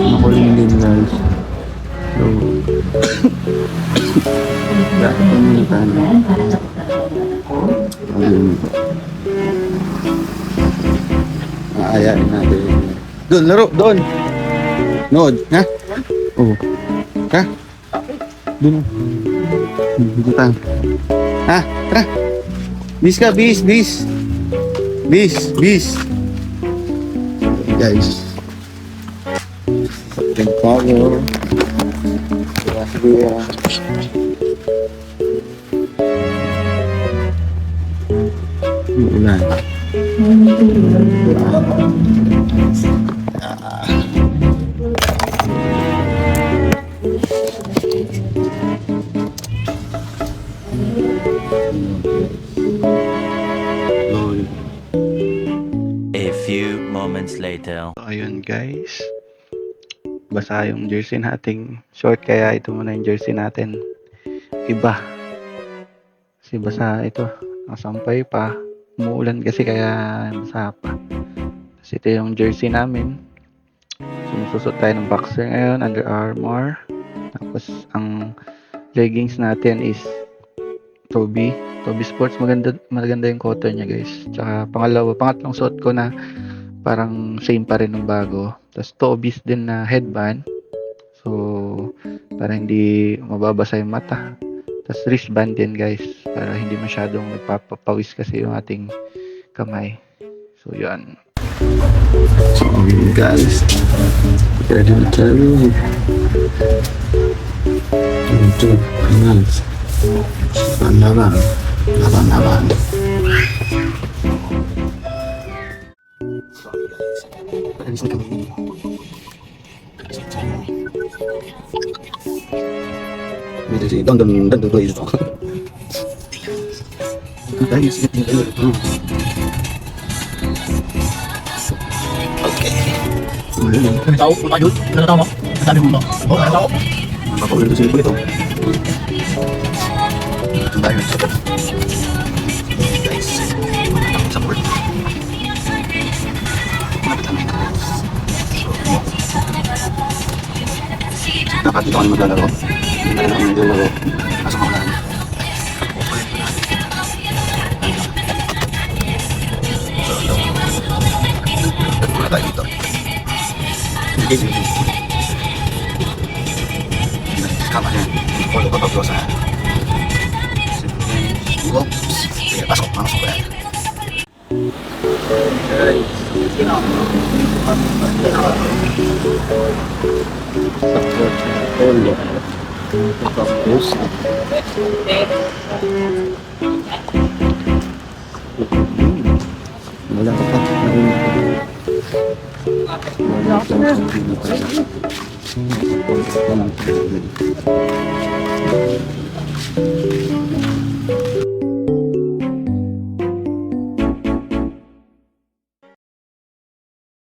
Makuling din guys. So, dahil tayo. Ayun po. Aayain natin. Doon, laro, doon. Nood, ha? Oo. Ha? Doon. Dito tayo. Ha? Tara. Bis ka, bis, bis. Bis, bis. Guys. Something power. Kaya. Ulan. A few moments later. So, ayun guys. Basa yung jersey nating short kaya ito muna yung jersey natin. Iba. Kasi basa ito. Nakasampay pa. Umuulan kasi kaya basa pa. Tapos ito yung jersey namin. Sumususot tayo ng boxer ngayon. Under Armour. Tapos ang leggings natin is Toby Sports. Maganda yung cotton niya guys. Tsaka pangatlong suot ko na parang same pa rin ng bago. Tapos Toby's din na headband. So, para hindi mababasa yung mata. Tapos wristband din guys. Para hindi masyadong nagpapawis kasi yung ating kamay. So, yun. So, guys. Ready to tell you. Ito, guys. Laban. Alis na kami. Ito si Dandan ko ito. Dahil siya tinggal ito. Okay. Tahu, lanjut, kita tahu, tadi belum. Oh, tahu. Bapak udah sini begitu. Dahil siya. Guys, support. Dapat dito kami maglalaro. Hindi na kami maglalaro. Pasok ako lang. Muna tayo dito. Sige. Kama niya. Polo ko to sa... Oops. Sige, pasok. Masok ko yan. Support polo. Tapos wala ka pa. Wala ka pa.